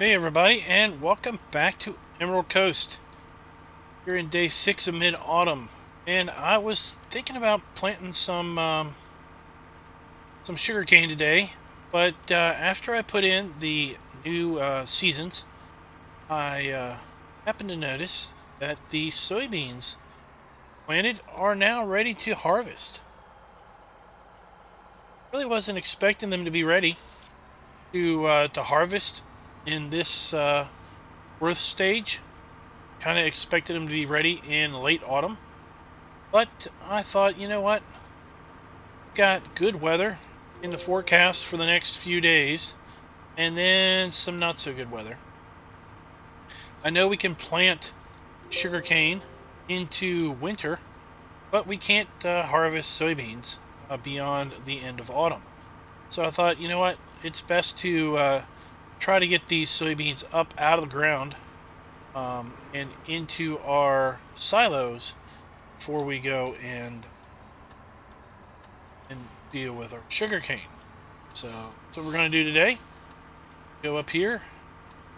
Hey everybody, and welcome back to Emerald Coast. Here in day 6 of mid-autumn, and I was thinking about planting some sugarcane today, but after I put in the new seasons, I happened to notice that the soybeans planted are now ready to harvest. Really wasn't expecting them to be ready to harvest in this growth stage. Kind of expected them to be ready in late autumn, but I thought, you know what, got good weather in the forecast for the next few days, and then some not so good weather. I know we can plant sugarcane into winter, but we can't harvest soybeans beyond the end of autumn. So I thought, you know what, it's best to try to get these soybeans up out of the ground and into our silos before we go and deal with our sugarcane. So that's what we're going to do today. Go up here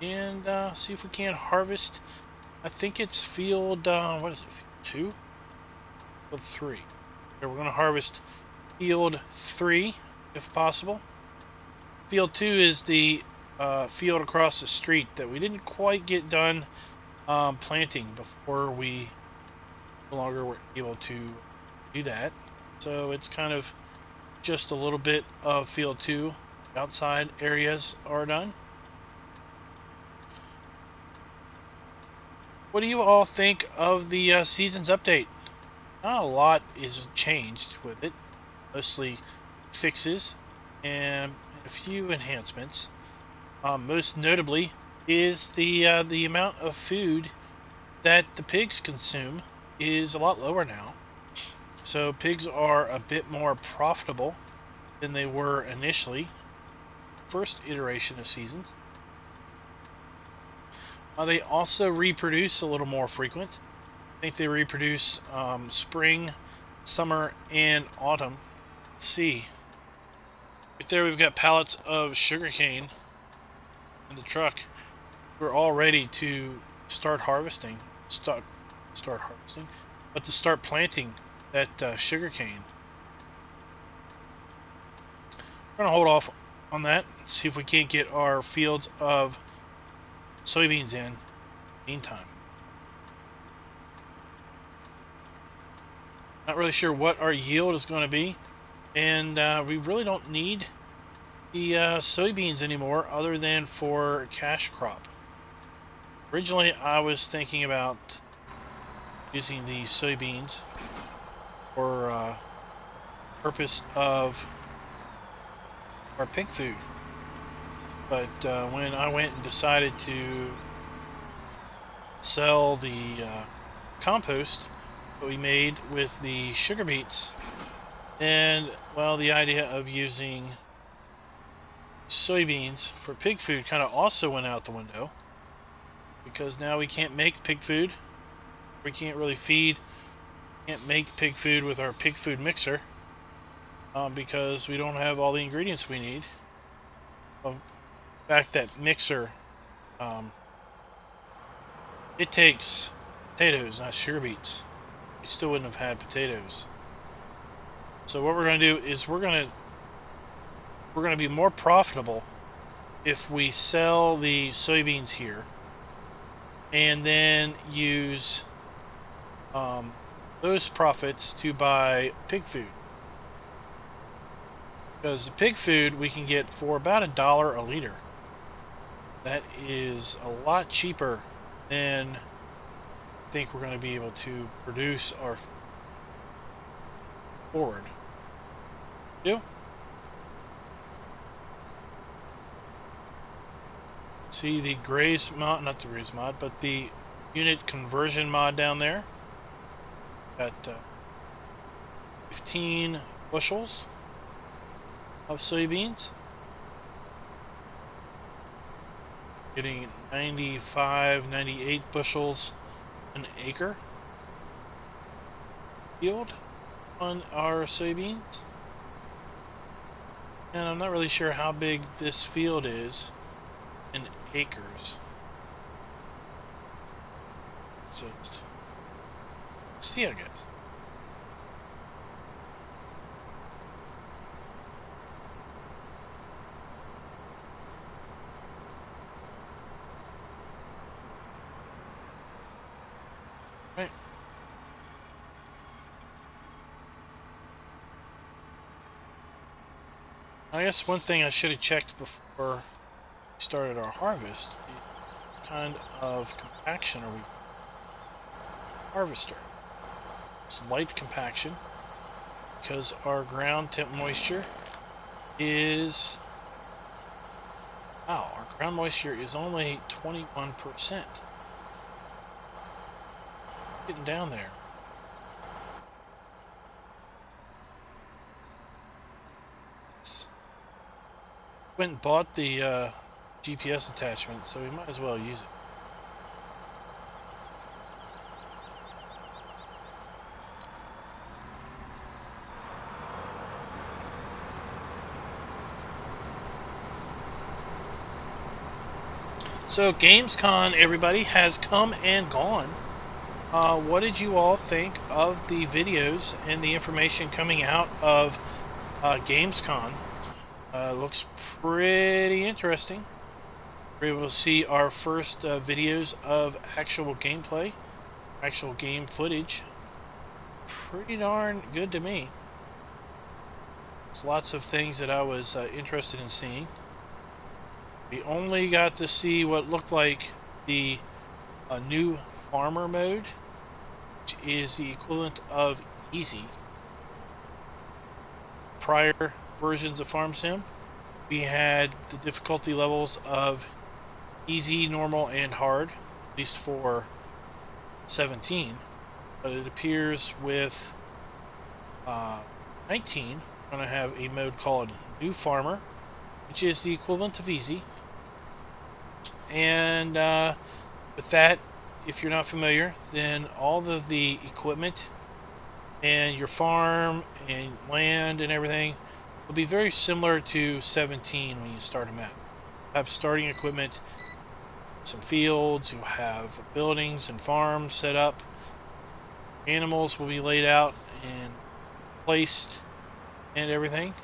and see if we can harvest. I think it's field, what is it, field 2? Field 3. Here, we're going to harvest field 3 if possible. Field 2 is the field across the street that we didn't quite get done planting before we no longer were able to do that. So it's kind of just a little bit of field 2. Outside areas are done. What do you all think of the seasons update? Not a lot is changed with it. Mostly fixes and a few enhancements. Most notably is the amount of food that the pigs consume is a lot lower now. So pigs are a bit more profitable than they were initially. First iteration of seasons. They also reproduce a little more frequent. I think they reproduce spring, summer, and autumn. Let's see. Right there we've got pallets of sugarcane in the truck. We're all ready to start harvesting. Start harvesting, but to start planting that sugarcane. We're gonna hold off on that. See if we can't get our fields of soybeans in the meantime. Not really sure what our yield is going to be, and we really don't need the soybeans anymore other than for cash crop. Originally I was thinking about using the soybeans for purpose of our pig food, but when I went and decided to sell the compost that we made with the sugar beets, and well, the idea of using soybeans for pig food kind of also went out the window, because now we can't make pig food. We can't really can't make pig food with our pig food mixer because we don't have all the ingredients we need. In fact, that mixer, it takes potatoes, not sugar beets. We still wouldn't have had potatoes. So what we're going to do is we're going to be more profitable if we sell the soybeans here and then use those profits to buy pig food. Because the pig food we can get for about $1 a liter. That is a lot cheaper than I think we're going to be able to produce our forward. See the graze mod, not the graze mod, but the unit conversion mod down there. Got 15 bushels of soybeans. Getting 95, 98 bushels an acre yield on our soybeans. And I'm not really sure how big this field is. An acres. Let's just see, I guess. Right. I guess one thing I should have checked before we started our harvest is what kind of compaction are we harvester. It's light compaction because our ground temp moisture is our ground moisture is only 21%. Getting down there. Went and bought the GPS attachment, so we might as well use it. So Gamescom, everybody, has come and gone. What did you all think of the videos and the information coming out of Gamescom? Looks pretty interesting. We're able to see our first videos of actual gameplay, actual game footage. Pretty darn good to me. There's lots of things that I was interested in seeing. We only got to see what looked like the new farmer mode, which is the equivalent of easy. Prior versions of Farm Sim, we had the difficulty levels of easy, normal, and hard, at least for 17. But it appears with 19, we're going to have a mode called New Farmer, which is the equivalent of easy. And with that, if you're not familiar, then all of the equipment and your farm and land and everything will be very similar to 17 when you start a map. You'll have starting equipment, some fields, you'll have buildings and farms set up. Animals will be laid out and placed and everything.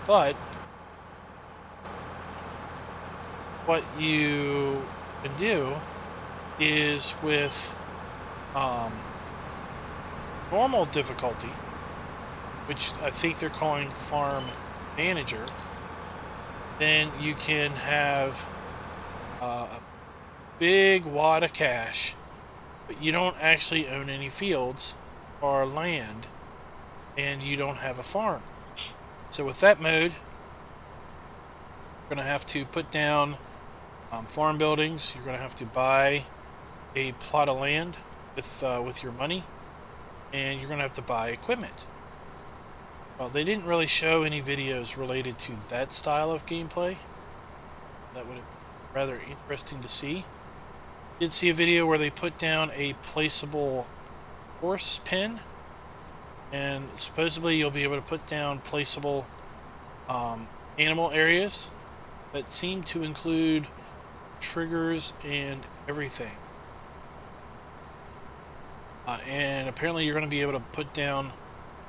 But what you can do is with normal difficulty, which I think they're calling Farm Manager, then you can have a big wad of cash, but you don't actually own any fields or land, and you don't have a farm. So with that mode, you're going to have to put down farm buildings. You're going to have to buy a plot of land with your money, and you're going to have to buy equipment. Well, they didn't really show any videos related to that style of gameplay. That would have been rather interesting to see. I did see a video where they put down a placeable horse pen, and supposedly you'll be able to put down placeable animal areas that seem to include triggers and everything. And apparently you're going to be able to put down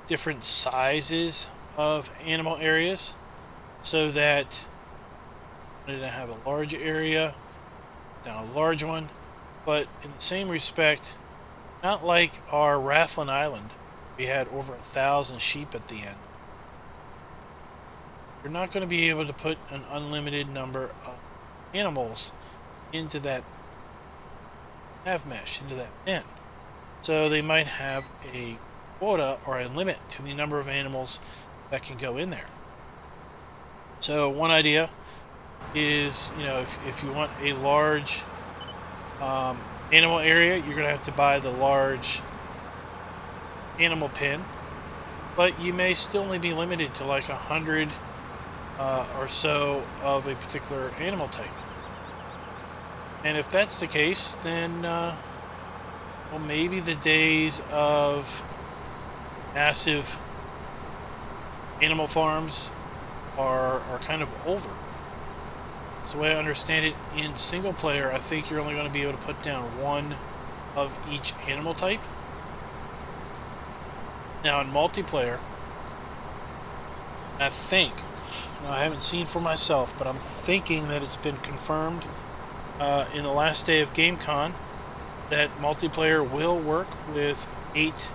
different sizes of animal areas so that you don't have a large area, down a large one, but in the same respect, not like our Rathlin Island, we had over 1,000 sheep at the end. You're not going to be able to put an unlimited number of animals into that nav mesh, into that pen. So they might have a quota or a limit to the number of animals that can go in there. So one idea is, you know, if you want a large animal area, you're going to have to buy the large animal pen, but you may still only be limited to like 100 or so of a particular animal type. And if that's the case, then well, maybe the days of massive animal farms are kind of over. So the way I understand it, in single player, I think you're only going to be able to put down one of each animal type. Now in multiplayer, I think, now I haven't seen for myself, but I'm thinking that it's been confirmed in the last day of GameCon that multiplayer will work with 8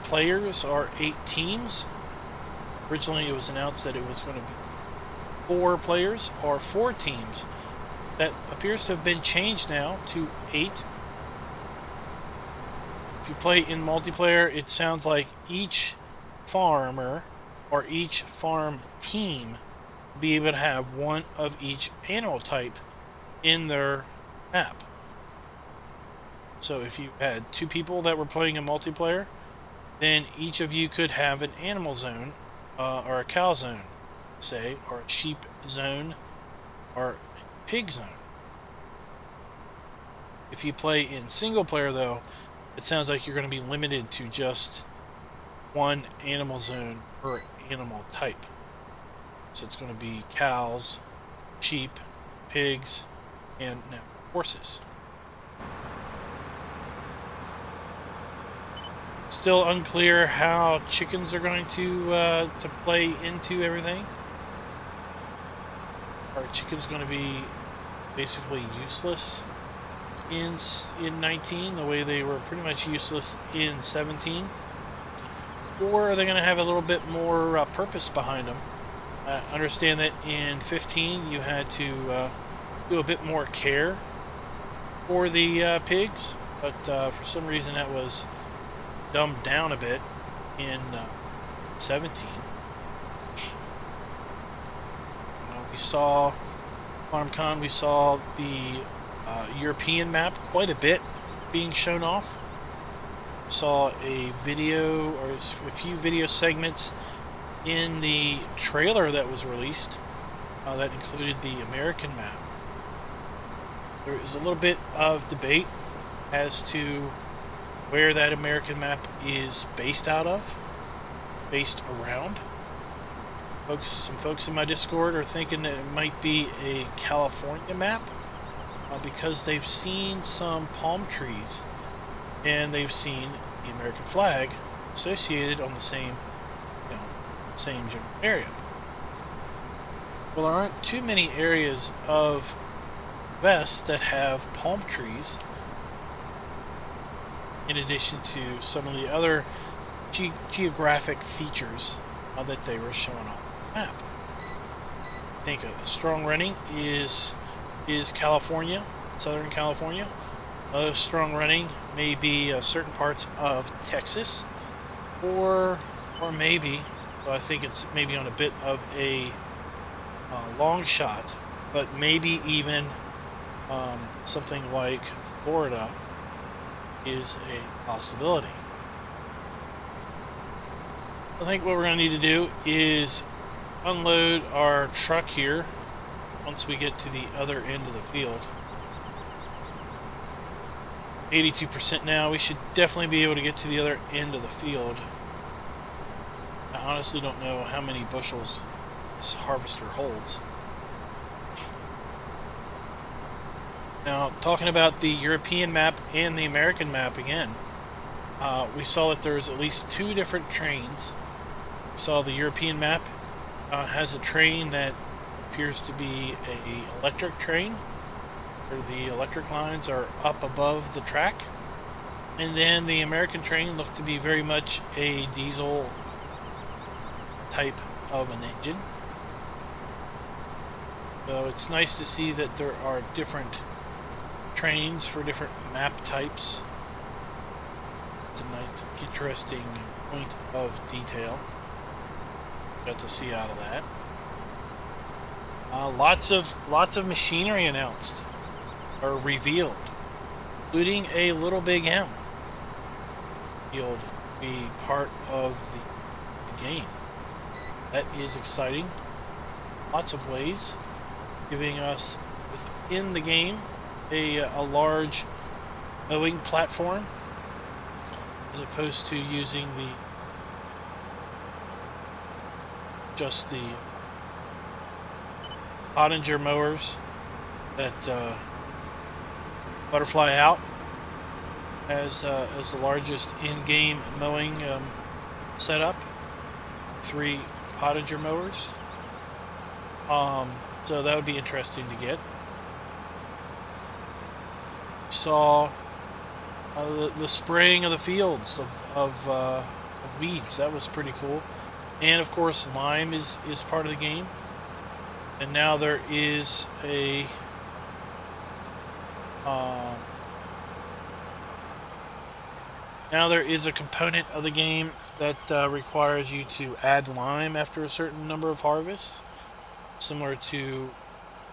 players or 8 teams. Originally it was announced that it was going to be 4 players or 4 teams. That appears to have been changed now to 8. If you play in multiplayer, it sounds like each farmer or each farm team will be able to have one of each animal type in their map. So if you had 2 people that were playing in multiplayer, then each of you could have an animal zone or a cow zone, say, or a sheep zone or a pig zone. If you play in single player, though, it sounds like you're going to be limited to just one animal zone per animal type. So it's going to be cows, sheep, pigs, and horses. Still unclear how chickens are going to play into everything. Are chickens going to be basically useless in 19, the way they were pretty much useless in 17? Or are they going to have a little bit more purpose behind them? Understand that in 15 you had to do a bit more care for the pigs, but for some reason that was dumbed down a bit in 17. We saw FarmCon, we saw the European map quite a bit being shown off. Saw a video or a few video segments in the trailer that was released that included the American map. There is a little bit of debate as to where that American map is based out of, based around. Some folks in my Discord are thinking that it might be a California map because they've seen some palm trees and they've seen the American flag associated on the same, same general area. Well, there aren't too many areas of West that have palm trees, in addition to some of the other geographic features that they were showing on the map. I think a strong running is California, Southern California. Other strong running may be certain parts of Texas, or maybe, well, I think it's maybe on a bit of a long shot, but maybe even something like Florida is a possibility. I think what we're going to need to do is unload our truck here once we get to the other end of the field. 82% now. We should definitely be able to get to the other end of the field. I honestly don't know how many bushels this harvester holds. Now, talking about the European map and the American map again, we saw that there's at least 2 different trains. We saw the European map has a train that appears to be an electric train, where the electric lines are up above the track. And then the American train looked to be very much a diesel type of an engine. So it's nice to see that there are different trains for different map types. It's a nice, interesting point of detail. Got to see out of that. Lots of machinery announced or revealed, including a Little Big M. Revealed to be part of the game. That is exciting. Lots of ways, giving us within the game a large mowing platform, as opposed to using Pottinger mowers that Butterfly Out as the largest in-game mowing setup. 3 Pottinger mowers. So that would be interesting to get. Saw the spraying of the fields of weeds. That was pretty cool. And of course, lime is part of the game. And now there is a component of the game that requires you to add lime after a certain number of harvests, similar to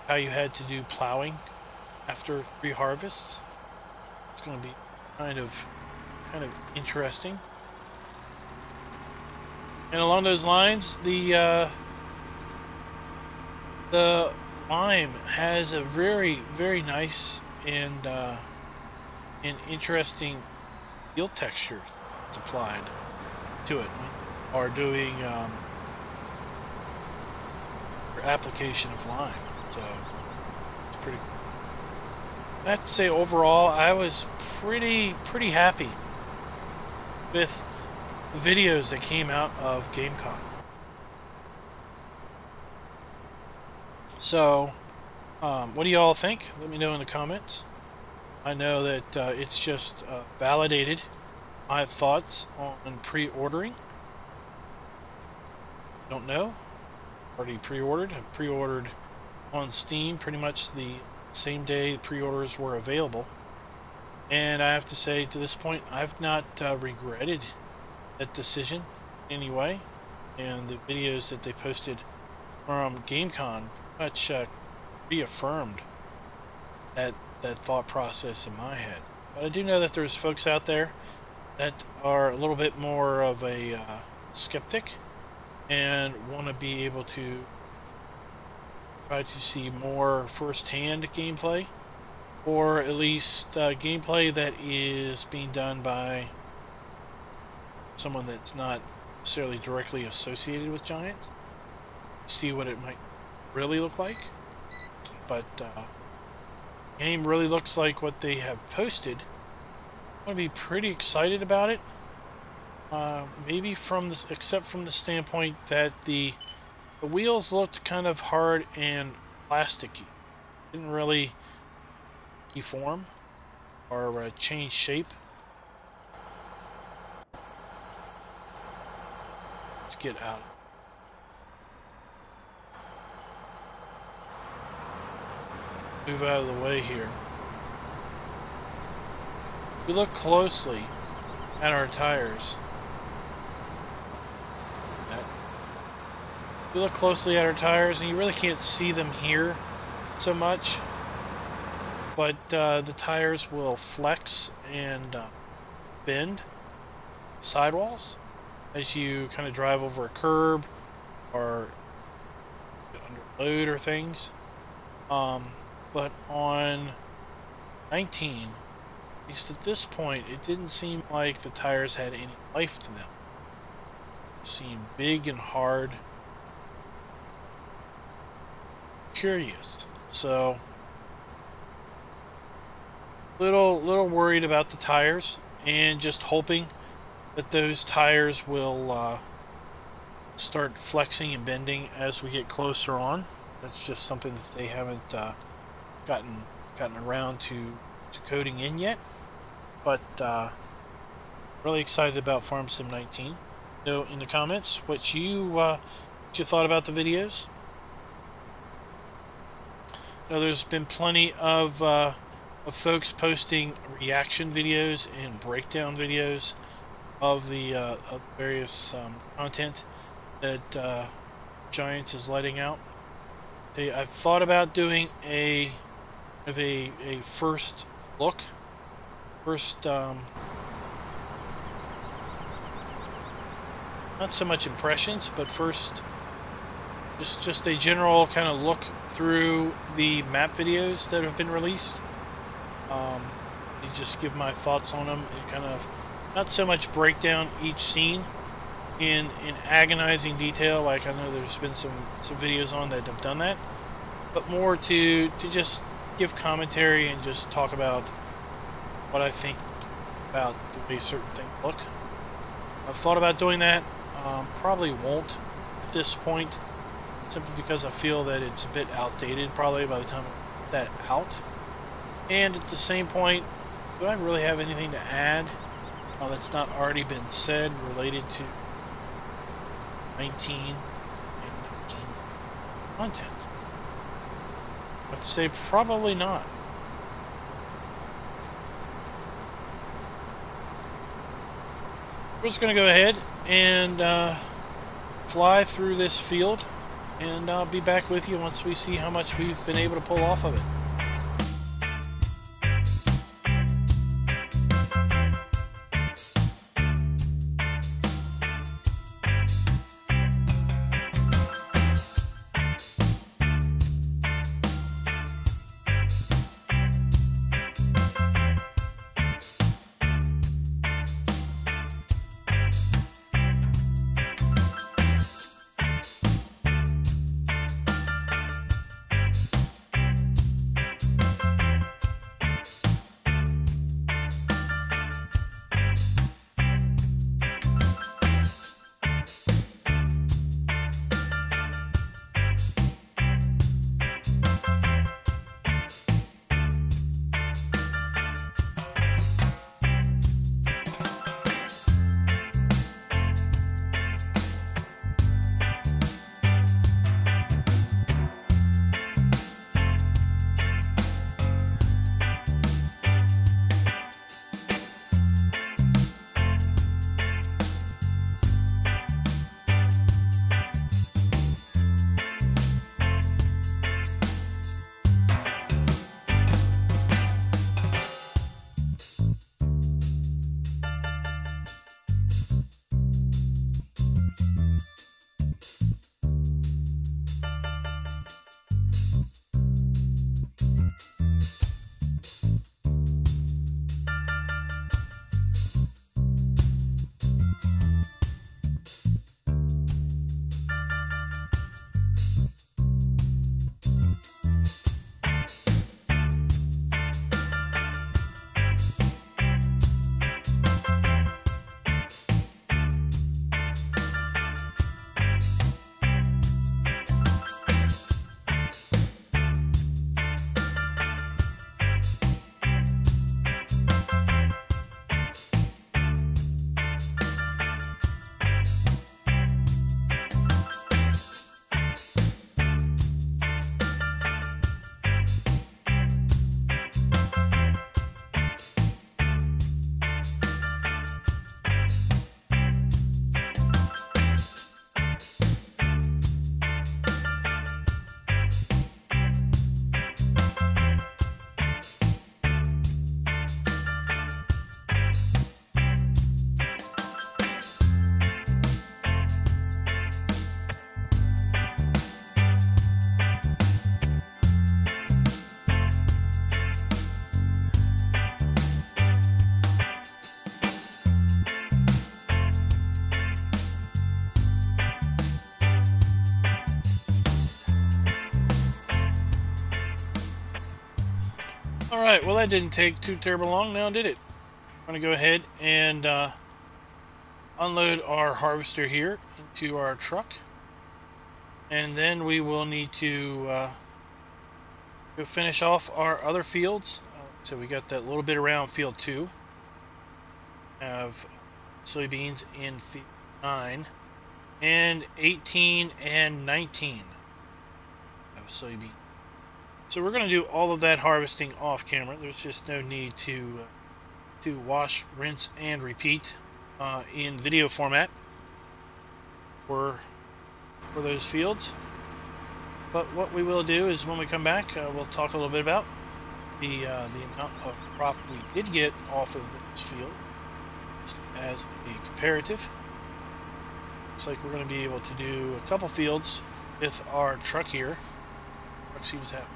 how you had to do plowing after 3 harvests. It's going to be kind of interesting. And along those lines, the lime has a very, very nice and interesting field texture that's applied to it, or doing application of lime. So it's pretty cool. I have to say, overall, I was pretty happy with the videos that came out of GameCon. So, what do you all think? Let me know in the comments. I know that it's just validated my thoughts on pre-ordering. Don't know. Already pre-ordered. I pre-ordered on Steam pretty much the same day pre-orders were available. And I have to say, to this point, I've not regretted that decision in any way. And the videos that they posted from GameCon pretty much reaffirmed that thought process in my head. But I do know that there's folks out there that are a little bit more of a skeptic and want to be able to try to see more first-hand gameplay, or at least gameplay that is being done by someone that's not necessarily directly associated with Giants. See what it might really look like. But game really looks like what they have posted. I'm going to be pretty excited about it. Maybe except from the standpoint that the wheels looked kind of hard and plasticky. Didn't really deform or change shape. Let's get out. Move out of the way here. If we look closely at our tires. If we look closely at our tires, and you really can't see them here so much, but the tires will flex and bend sidewalls as you kind of drive over a curb or under load or things. But on 19, at least at this point, it didn't seem like the tires had any life to them. It seemed big and hard. Curious. So, little worried about the tires, and just hoping that those tires will start flexing and bending as we get closer on. That's just something that they haven't gotten around to coding in yet. But really excited about Farm Sim 19. Know in the comments what you thought about the videos. Now, there's been plenty of folks posting reaction videos and breakdown videos of the of various content that Giants is letting out. I've thought about doing a first look, not so much impressions, but first just a general kind of look through the map videos that have been released. You just give my thoughts on them and kind of not so much break down each scene in agonizing detail, like I know there's been some videos on that have done that, but more to just give commentary and just talk about what I think about the way certain things look. I've thought about doing that. Probably won't at this point, simply because I feel that it's a bit outdated probably by the time I put that out. And at the same point, do I really have anything to add that's not already been said related to 19 and 19 content? I'd say probably not. We're just going to go ahead and fly through this field, and I'll be back with you once we see how much we've been able to pull off of it. Alright, well that didn't take too terribly long now, did it? I'm going to go ahead and unload our harvester here into our truck. And then we will need to go finish off our other fields. So we got that little bit around field 2. Have soybeans in field 9. And 18 and 19 of soybeans. So we're going to do all of that harvesting off camera. There's just no need to wash, rinse, and repeat in video format for those fields. But what we will do is when we come back, we'll talk a little bit about the amount of crop we did get off of this field just as a comparative. Looks like we're going to be able to do a couple fields with our truck here. Truck seems to have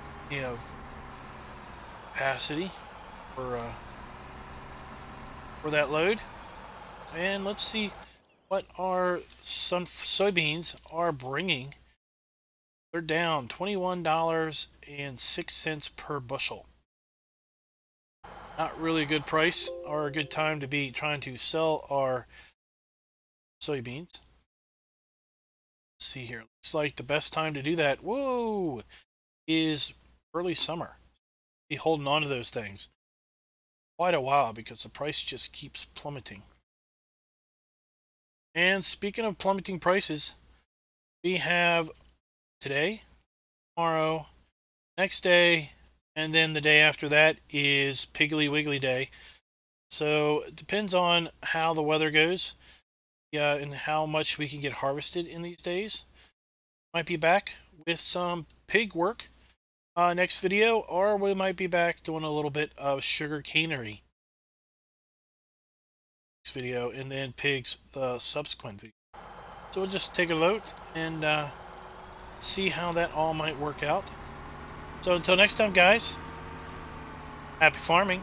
capacity for that load. And let's see what our soybeans are bringing They're down $21.06 per bushel. Not really a good price or a good time to be trying to sell our soybeans. Let's see here. Looks like the best time to do that, whoa, is early summer. Be holding on to those things quite a while because the price just keeps plummeting. And speaking of plummeting prices, we have today, tomorrow, next day, and then the day after that is Piggly Wiggly Day. So it depends on how the weather goes, and how much we can get harvested in these days. Might be back with some pig work next video, or we might be back doing a little bit of sugar canery next video, and then pigs the subsequent video. So we'll just take a look and see how that all might work out. So until next time, guys, happy farming.